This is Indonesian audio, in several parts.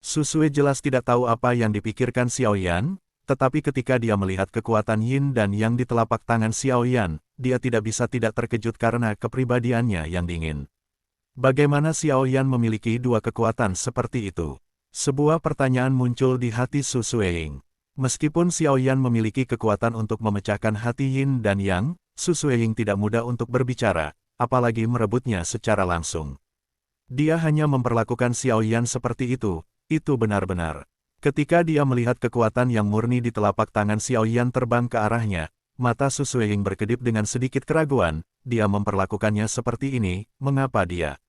Susue jelas tidak tahu apa yang dipikirkan Xiao Yan, tetapi ketika dia melihat kekuatan Yin dan Yang di telapak tangan Xiao Yan, dia tidak bisa tidak terkejut karena kepribadiannya yang dingin. Bagaimana Xiao Yan memiliki dua kekuatan seperti itu? Sebuah pertanyaan muncul di hati Su Sueying. Meskipun Xiao Yan memiliki kekuatan untuk memecahkan hati Yin dan Yang, Su Sueying tidak mudah untuk berbicara, apalagi merebutnya secara langsung. Dia hanya memperlakukan Xiao Yan seperti itu benar-benar. Ketika dia melihat kekuatan yang murni di telapak tangan Xiao Yan terbang ke arahnya, mata Su Sueying berkedip dengan sedikit keraguan, dia memperlakukannya seperti ini, mengapa dia?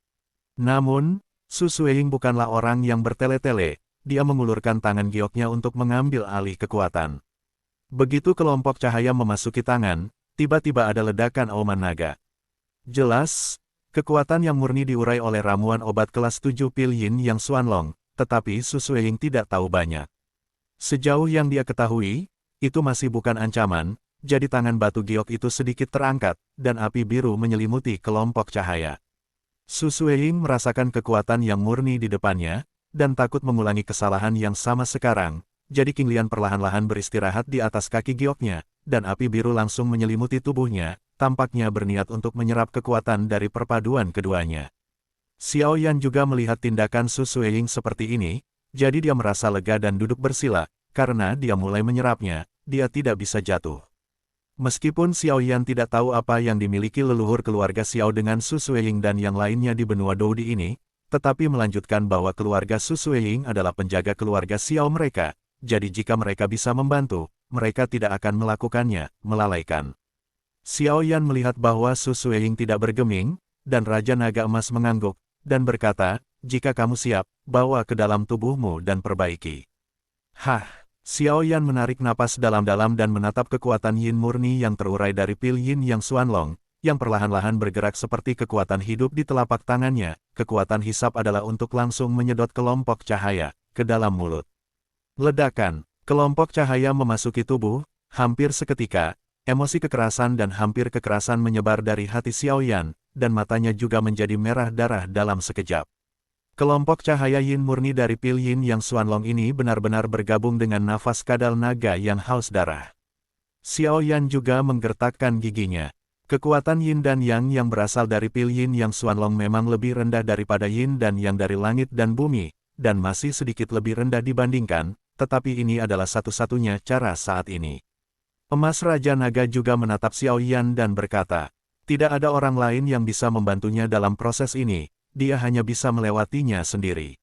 Namun, Su Sueying bukanlah orang yang bertele-tele, dia mengulurkan tangan gioknya untuk mengambil alih kekuatan. Begitu kelompok cahaya memasuki tangan, tiba-tiba ada ledakan auman naga. Jelas, kekuatan yang murni diurai oleh ramuan obat kelas 7 pil Yin Yang Xuanlong, tetapi Su Sueying tidak tahu banyak. Sejauh yang dia ketahui, itu masih bukan ancaman, jadi tangan batu giok itu sedikit terangkat, dan api biru menyelimuti kelompok cahaya. Su Sueying merasakan kekuatan yang murni di depannya, dan takut mengulangi kesalahan yang sama sekarang, jadi King Lian perlahan-lahan beristirahat di atas kaki gioknya, dan api biru langsung menyelimuti tubuhnya, tampaknya berniat untuk menyerap kekuatan dari perpaduan keduanya. Xiao Yan juga melihat tindakan Su Sueying seperti ini, jadi dia merasa lega dan duduk bersila, karena dia mulai menyerapnya, dia tidak bisa jatuh. Meskipun Xiao Yan tidak tahu apa yang dimiliki leluhur keluarga Xiao dengan Su Sueying dan yang lainnya di benua Doudi ini, tetapi melanjutkan bahwa keluarga Su Sueying adalah penjaga keluarga Xiao mereka, jadi jika mereka bisa membantu, mereka tidak akan melakukannya, melalaikan. Xiao Yan melihat bahwa Su Sueying tidak bergeming, dan Raja Naga Emas mengangguk, dan berkata, jika kamu siap, bawa ke dalam tubuhmu dan perbaiki. Hah, Xiao Yan menarik napas dalam-dalam dan menatap kekuatan Yin murni yang terurai dari pil Yin Yang Xuanlong, yang perlahan-lahan bergerak seperti kekuatan hidup di telapak tangannya. Kekuatan hisap adalah untuk langsung menyedot kelompok cahaya ke dalam mulut. Ledakan, kelompok cahaya memasuki tubuh, hampir seketika, emosi kekerasan dan hampir kekerasan menyebar dari hati Xiao Yan, dan matanya juga menjadi merah darah dalam sekejap. Kelompok cahaya Yin murni dari pil Yin Yang Xuanlong ini benar-benar bergabung dengan nafas kadal naga yang haus darah. Xiao Yan juga menggertakkan giginya. Kekuatan Yin dan Yang yang berasal dari pil Yin Yang Xuanlong memang lebih rendah daripada Yin dan Yang dari langit dan bumi, dan masih sedikit lebih rendah dibandingkan, tetapi ini adalah satu-satunya cara saat ini. Emas Raja Naga juga menatap Xiao Yan dan berkata, tidak ada orang lain yang bisa membantunya dalam proses ini, dia hanya bisa melewatinya sendiri.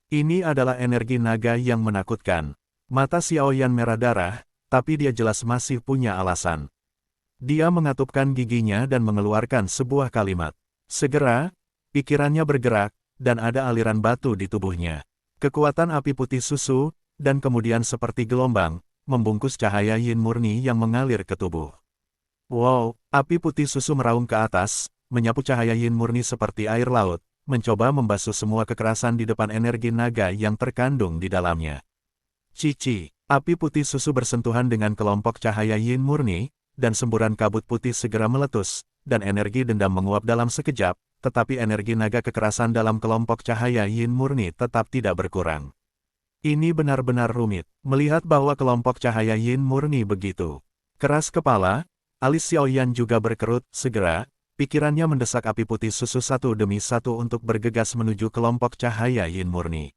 Ini adalah energi naga yang menakutkan. Mata Xiao Yan merah darah, tapi dia jelas masih punya alasan. Dia mengatupkan giginya dan mengeluarkan sebuah kalimat. Segera, pikirannya bergerak, dan ada aliran batu di tubuhnya. Kekuatan api putih susu, dan kemudian seperti gelombang, membungkus cahaya Yin murni yang mengalir ke tubuh. Wow, api putih susu meraung ke atas, menyapu cahaya Yin murni seperti air laut, mencoba membasuh semua kekerasan di depan energi naga yang terkandung di dalamnya. Cici, api putih susu bersentuhan dengan kelompok cahaya Yin murni, dan semburan kabut putih segera meletus, dan energi dendam menguap dalam sekejap, tetapi energi naga kekerasan dalam kelompok cahaya Yin murni tetap tidak berkurang. Ini benar-benar rumit, melihat bahwa kelompok cahaya Yin murni begitu keras kepala. Alis Xiao Yan juga berkerut, segera, pikirannya mendesak api putih susu satu demi satu untuk bergegas menuju kelompok cahaya Yin murni.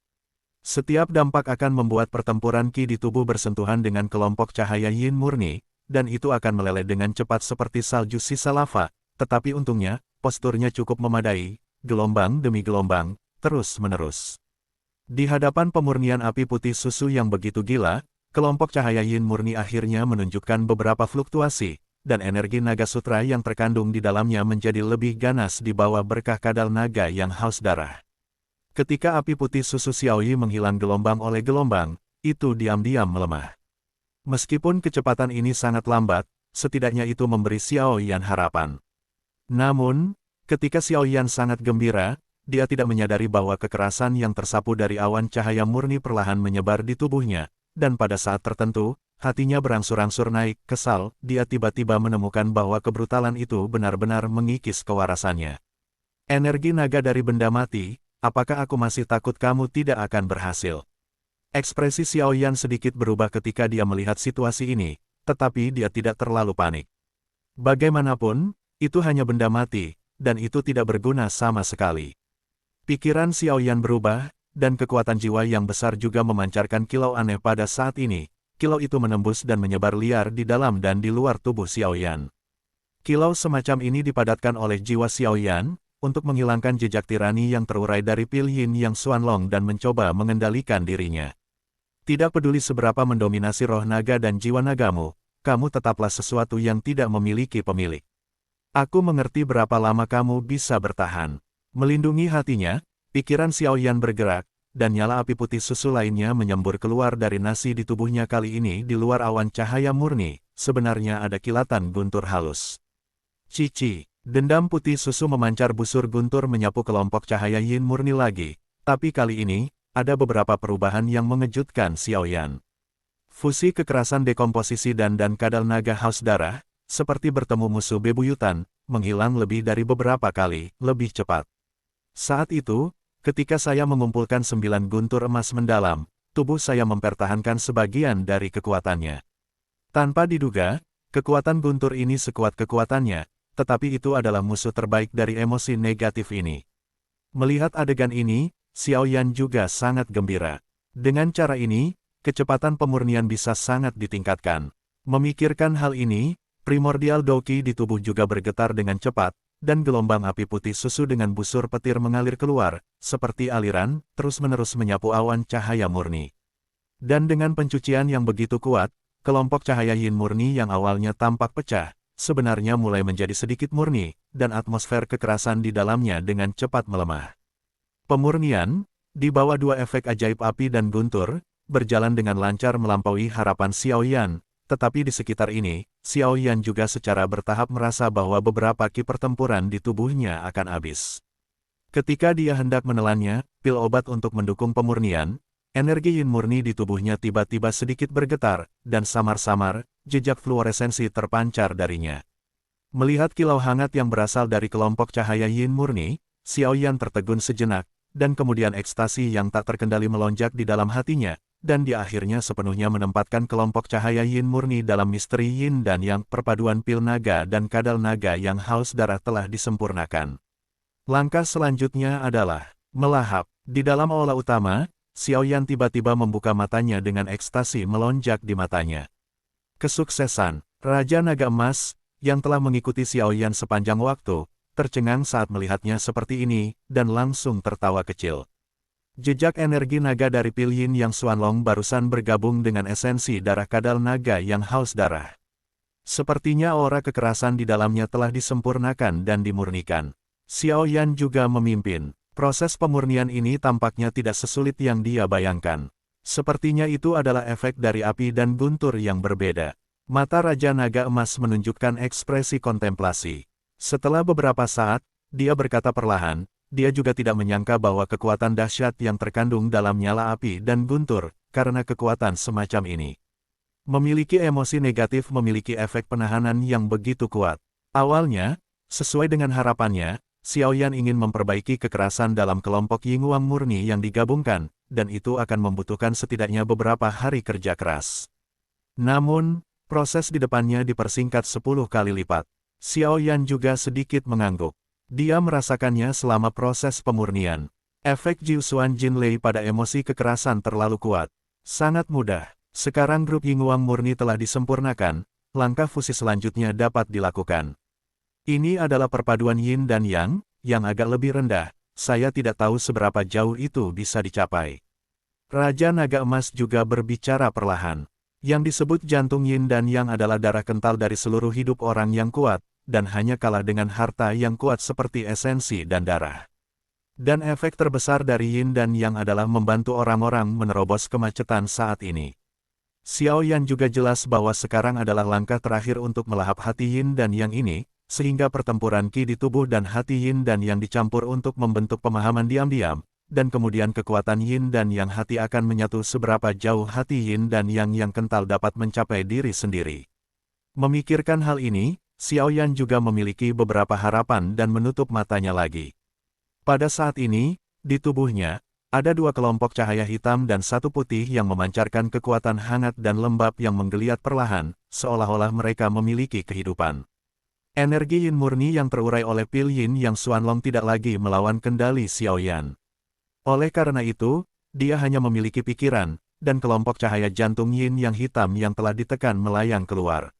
Setiap dampak akan membuat pertempuran Qi di tubuh bersentuhan dengan kelompok cahaya Yin murni, dan itu akan meleleh dengan cepat seperti salju sisa lava, tetapi untungnya, posturnya cukup memadai, gelombang demi gelombang, terus-menerus. Di hadapan pemurnian api putih susu yang begitu gila, kelompok cahaya Yin murni akhirnya menunjukkan beberapa fluktuasi, dan energi naga sutra yang terkandung di dalamnya menjadi lebih ganas di bawah berkah kadal naga yang haus darah. Ketika api putih susu Xiaoyi menghilang gelombang oleh gelombang, itu diam-diam melemah. Meskipun kecepatan ini sangat lambat, setidaknya itu memberi Xiao Yan harapan. Namun, ketika Xiao Yan sangat gembira, dia tidak menyadari bahwa kekerasan yang tersapu dari awan cahaya murni perlahan menyebar di tubuhnya, dan pada saat tertentu, hatinya berangsur-angsur naik, kesal, dia tiba-tiba menemukan bahwa kebrutalan itu benar-benar mengikis kewarasannya. Energi naga dari benda mati, apakah aku masih takut kamu tidak akan berhasil? Ekspresi Xiao Yan sedikit berubah ketika dia melihat situasi ini, tetapi dia tidak terlalu panik. Bagaimanapun, itu hanya benda mati, dan itu tidak berguna sama sekali. Pikiran Xiao Yan berubah, dan kekuatan jiwa yang besar juga memancarkan kilau aneh pada saat ini. Kilau itu menembus dan menyebar liar di dalam dan di luar tubuh Xiao Yan. Kilau semacam ini dipadatkan oleh jiwa Xiao Yan, untuk menghilangkan jejak tirani yang terurai dari Pil Yin Yang Xuanlong dan mencoba mengendalikan dirinya. Tidak peduli seberapa mendominasi roh naga dan jiwa nagamu, kamu tetaplah sesuatu yang tidak memiliki pemilik. Aku mengerti berapa lama kamu bisa bertahan. Melindungi hatinya, pikiran Xiao Yan bergerak, dan nyala api putih susu lainnya menyembur keluar dari nasi di tubuhnya kali ini di luar awan cahaya murni, sebenarnya ada kilatan guntur halus. Cici, dendam putih susu memancar busur guntur menyapu kelompok cahaya yin murni lagi, tapi kali ini, ada beberapa perubahan yang mengejutkan Xiao Yan. Fusi kekerasan dekomposisi dan kadal naga haus darah, seperti bertemu musuh bebuyutan, menghilang lebih dari beberapa kali, lebih cepat. Saat itu, ketika saya mengumpulkan 9 guntur emas mendalam, tubuh saya mempertahankan sebagian dari kekuatannya. Tanpa diduga, kekuatan guntur ini sekuat kekuatannya, tetapi itu adalah musuh terbaik dari emosi negatif ini. Melihat adegan ini, Xiao Yan juga sangat gembira. Dengan cara ini, kecepatan pemurnian bisa sangat ditingkatkan. Memikirkan hal ini, primordial Doqi di tubuh juga bergetar dengan cepat, dan gelombang api putih susu dengan busur petir mengalir keluar, seperti aliran, terus-menerus menyapu awan cahaya murni. Dan dengan pencucian yang begitu kuat, kelompok cahaya yin murni yang awalnya tampak pecah, sebenarnya mulai menjadi sedikit murni, dan atmosfer kekerasan di dalamnya dengan cepat melemah. Pemurnian, di bawah dua efek ajaib api dan guntur, berjalan dengan lancar melampaui harapan Xiao Yan, tetapi di sekitar ini, Xiao Yan juga secara bertahap merasa bahwa beberapa ki pertempuran di tubuhnya akan habis. Ketika dia hendak menelannya, pil obat untuk mendukung pemurnian, energi yin murni di tubuhnya tiba-tiba sedikit bergetar, dan samar-samar, jejak fluoresensi terpancar darinya. Melihat kilau hangat yang berasal dari kelompok cahaya yin murni, Xiao Yan tertegun sejenak, dan kemudian ekstasi yang tak terkendali melonjak di dalam hatinya, dan dia akhirnya sepenuhnya menempatkan kelompok cahaya yin murni dalam misteri yin dan yang perpaduan pil naga dan kadal naga yang haus darah telah disempurnakan. Langkah selanjutnya adalah melahap. Di dalam aula utama, Xiao Yan tiba-tiba membuka matanya dengan ekstasi melonjak di matanya. Kesuksesan, Raja Naga Emas, yang telah mengikuti Xiao Yan sepanjang waktu, tercengang saat melihatnya seperti ini, dan langsung tertawa kecil. Jejak energi naga dari Pil Yin Yang Xuanlong barusan bergabung dengan esensi darah kadal naga yang haus darah. Sepertinya aura kekerasan di dalamnya telah disempurnakan dan dimurnikan. Xiao Yan juga memimpin. Proses pemurnian ini tampaknya tidak sesulit yang dia bayangkan. Sepertinya itu adalah efek dari api dan guntur yang berbeda. Mata Raja Naga Emas menunjukkan ekspresi kontemplasi. Setelah beberapa saat, dia berkata perlahan, dia juga tidak menyangka bahwa kekuatan dahsyat yang terkandung dalam nyala api dan guntur, karena kekuatan semacam ini. Memiliki emosi negatif memiliki efek penahanan yang begitu kuat. Awalnya, sesuai dengan harapannya, Xiao Yan ingin memperbaiki kekerasan dalam kelompok Yingguang murni yang digabungkan, dan itu akan membutuhkan setidaknya beberapa hari kerja keras. Namun, proses di depannya dipersingkat 10 kali lipat. Xiao Yan juga sedikit mengangguk. Dia merasakannya selama proses pemurnian. Efek Jiusuan Jinlei pada emosi kekerasan terlalu kuat. Sangat mudah. Sekarang grup Yingguang murni telah disempurnakan, langkah fusi selanjutnya dapat dilakukan. Ini adalah perpaduan yin dan yang agak lebih rendah. Saya tidak tahu seberapa jauh itu bisa dicapai. Raja Naga Emas juga berbicara perlahan. Yang disebut jantung yin dan yang adalah darah kental dari seluruh hidup orang yang kuat, dan hanya kalah dengan harta yang kuat seperti esensi dan darah. Dan efek terbesar dari yin dan yang adalah membantu orang-orang menerobos kemacetan saat ini. Xiao Yan juga jelas bahwa sekarang adalah langkah terakhir untuk melahap hati yin dan yang ini, sehingga pertempuran ki di tubuh dan hati yin dan yang dicampur untuk membentuk pemahaman diam-diam, dan kemudian kekuatan yin dan yang hati akan menyatu seberapa jauh hati yin dan yang kental dapat mencapai diri sendiri. Memikirkan hal ini, Xiao Yan juga memiliki beberapa harapan dan menutup matanya lagi. Pada saat ini, di tubuhnya, Ada dua kelompok cahaya hitam dan satu putih yang memancarkan kekuatan hangat dan lembab yang menggeliat perlahan, seolah-olah mereka memiliki kehidupan. Energi yin murni yang terurai oleh pil yin yang Xuanlong tidak lagi melawan kendali Xiaoyan. Oleh karena itu, dia hanya memiliki pikiran, dan kelompok cahaya jantung yin yang hitam yang telah ditekan melayang keluar.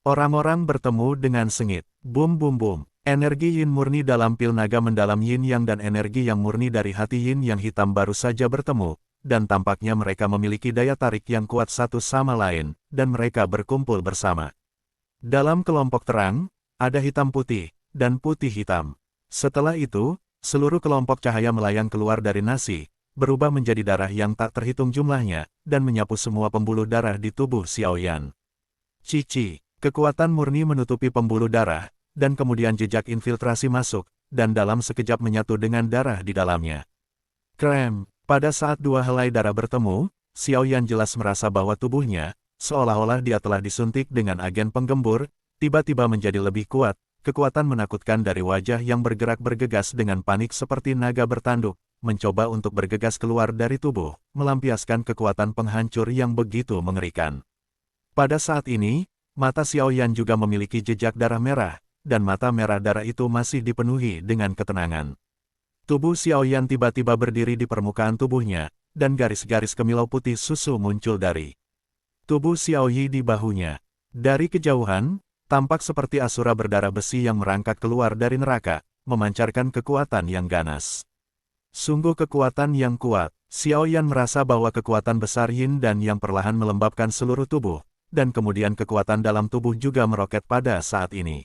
Orang-orang bertemu dengan sengit. Bum bum bum. Energi yin murni dalam pil naga mendalam yin yang dan energi yang murni dari hati yin yang hitam baru saja bertemu, dan tampaknya mereka memiliki daya tarik yang kuat satu sama lain, dan mereka berkumpul bersama. Dalam kelompok terang, ada hitam putih, dan putih hitam. Setelah itu, seluruh kelompok cahaya melayang keluar dari nasi, berubah menjadi darah yang tak terhitung jumlahnya, dan menyapu semua pembuluh darah di tubuh Xiaoyan. Cici, kekuatan murni menutupi pembuluh darah, dan kemudian jejak infiltrasi masuk, dan dalam sekejap menyatu dengan darah di dalamnya. Krem, pada saat dua helai darah bertemu, Xiaoyan jelas merasa bahwa tubuhnya, seolah-olah dia telah disuntik dengan agen penggembur, tiba-tiba menjadi lebih kuat, kekuatan menakutkan dari wajah yang bergerak bergegas dengan panik seperti naga bertanduk, mencoba untuk bergegas keluar dari tubuh, melampiaskan kekuatan penghancur yang begitu mengerikan. Pada saat ini, mata Xiaoyan juga memiliki jejak darah merah, dan mata merah darah itu masih dipenuhi dengan ketenangan. Tubuh Xiaoyan tiba-tiba berdiri di permukaan tubuhnya, dan garis-garis kemilau putih susu muncul dari tubuh Xiaoyi di bahunya. Dari kejauhan, tampak seperti asura berdarah besi yang merangkak keluar dari neraka, memancarkan kekuatan yang ganas. Sungguh kekuatan yang kuat. Xiaoyan merasa bahwa kekuatan besar yin dan yang perlahan melembabkan seluruh tubuh, dan kemudian kekuatan dalam tubuh juga meroket pada saat ini.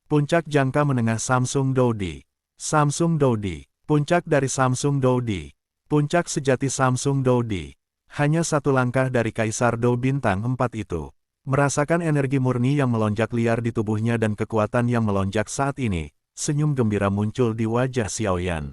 Puncak jangka menengah Samsung Doudi. Samsung Doudi. Puncak dari Samsung Doudi. Puncak sejati Samsung Doudi. Hanya satu langkah dari Kaisar Dou bintang 4 itu. Merasakan energi murni yang melonjak liar di tubuhnya dan kekuatan yang melonjak saat ini, senyum gembira muncul di wajah Xiaoyan.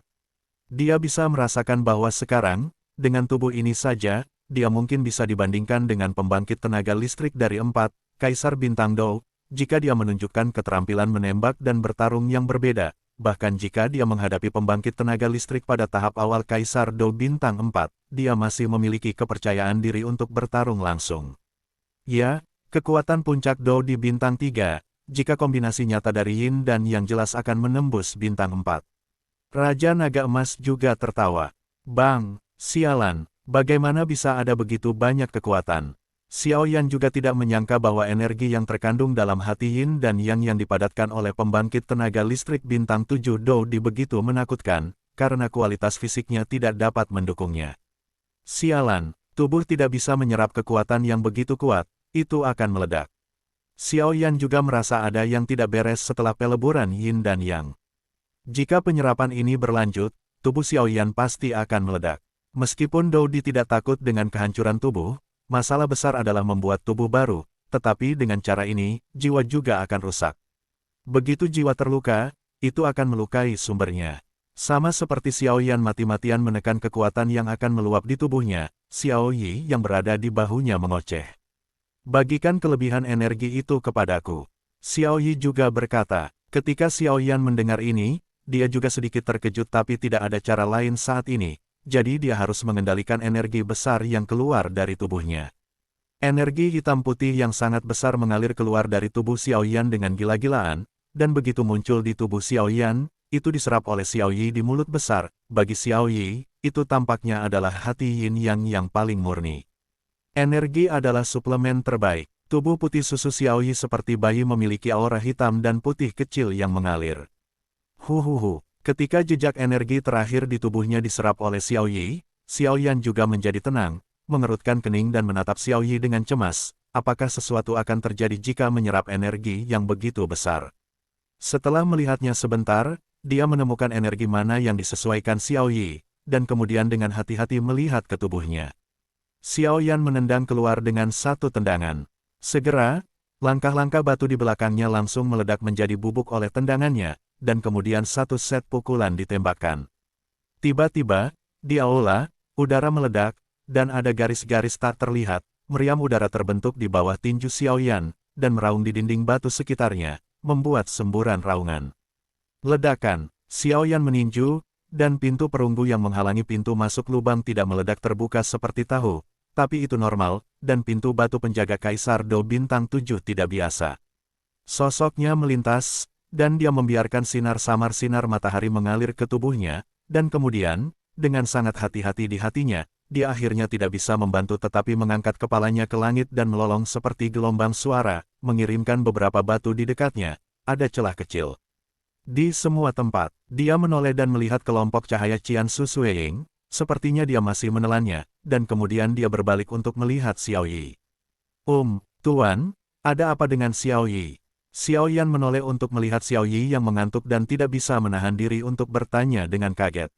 Dia bisa merasakan bahwa sekarang, dengan tubuh ini saja, dia mungkin bisa dibandingkan dengan pembangkit tenaga listrik dari 4, Kaisar Bintang Dou, jika dia menunjukkan keterampilan menembak dan bertarung yang berbeda, bahkan jika dia menghadapi pembangkit tenaga listrik pada tahap awal Kaisar Dou Bintang 4, dia masih memiliki kepercayaan diri untuk bertarung langsung. Ya, kekuatan puncak Dou di Bintang 3, jika kombinasi nyata dari Yin dan Yang jelas akan menembus Bintang 4. Raja Naga Emas juga tertawa. Bang, sialan, bagaimana bisa ada begitu banyak kekuatan? Xiaoyan juga tidak menyangka bahwa energi yang terkandung dalam hati Yin dan Yang yang dipadatkan oleh pembangkit tenaga listrik Bintang 7 Doudi begitu menakutkan, karena kualitas fisiknya tidak dapat mendukungnya. Sialan, tubuh tidak bisa menyerap kekuatan yang begitu kuat, itu akan meledak. Xiaoyan juga merasa ada yang tidak beres setelah peleburan Yin dan Yang. Jika penyerapan ini berlanjut, tubuh Xiaoyan pasti akan meledak. Meskipun Doudi tidak takut dengan kehancuran tubuh, masalah besar adalah membuat tubuh baru, tetapi dengan cara ini, jiwa juga akan rusak. Begitu jiwa terluka, itu akan melukai sumbernya. Sama seperti Xiaoyan mati-matian menekan kekuatan yang akan meluap di tubuhnya, Xiaoyi yang berada di bahunya mengoceh. Bagikan kelebihan energi itu kepadaku. Xiaoyi juga berkata. Ketika Xiaoyan mendengar ini, dia juga sedikit terkejut tapi tidak ada cara lain saat ini. Jadi dia harus mengendalikan energi besar yang keluar dari tubuhnya. Energi hitam putih yang sangat besar mengalir keluar dari tubuh Xiaoyan dengan gila-gilaan, dan begitu muncul di tubuh Xiaoyan, itu diserap oleh Xiaoyi di mulut besar. Bagi Xiaoyi, itu tampaknya adalah hati yin yang paling murni. Energi adalah suplemen terbaik. Tubuh putih susu Xiaoyi seperti bayi memiliki aura hitam dan putih kecil yang mengalir. Huhuhu. Ketika jejak energi terakhir di tubuhnya diserap oleh Xiaoyi, Xiaoyan juga menjadi tenang, mengerutkan kening dan menatap Xiaoyi dengan cemas. Apakah sesuatu akan terjadi jika menyerap energi yang begitu besar? Setelah melihatnya sebentar, dia menemukan energi mana yang disesuaikan Xiaoyi, dan kemudian dengan hati-hati melihat ke tubuhnya. Xiaoyan menendang keluar dengan satu tendangan. Segera, langkah-langkah batu di belakangnya langsung meledak menjadi bubuk oleh tendangannya, dan kemudian satu set pukulan ditembakkan. Tiba-tiba, di aula, udara meledak, dan ada garis-garis tak terlihat, meriam udara terbentuk di bawah tinju Xiaoyan, dan meraung di dinding batu sekitarnya, membuat semburan raungan. Ledakan, Xiaoyan meninju, dan pintu perunggu yang menghalangi pintu masuk lubang tidak meledak terbuka seperti tahu, tapi itu normal, dan pintu batu penjaga Kaisar Do Bintang 7 tidak biasa. Sosoknya melintas, dan dia membiarkan sinar samar sinar matahari mengalir ke tubuhnya, dan kemudian, dengan sangat hati-hati di hatinya, dia akhirnya tidak bisa membantu tetapi mengangkat kepalanya ke langit dan melolong seperti gelombang suara, mengirimkan beberapa batu di dekatnya. Ada celah kecil. Di semua tempat, dia menoleh dan melihat kelompok cahaya Qian Susueying, sepertinya dia masih menelannya, dan kemudian dia berbalik untuk melihat Xiao Yi. Tuan, ada apa dengan Xiao Yi? Xiao Yan menoleh untuk melihat Xiao Yi yang mengantuk dan tidak bisa menahan diri untuk bertanya dengan kaget.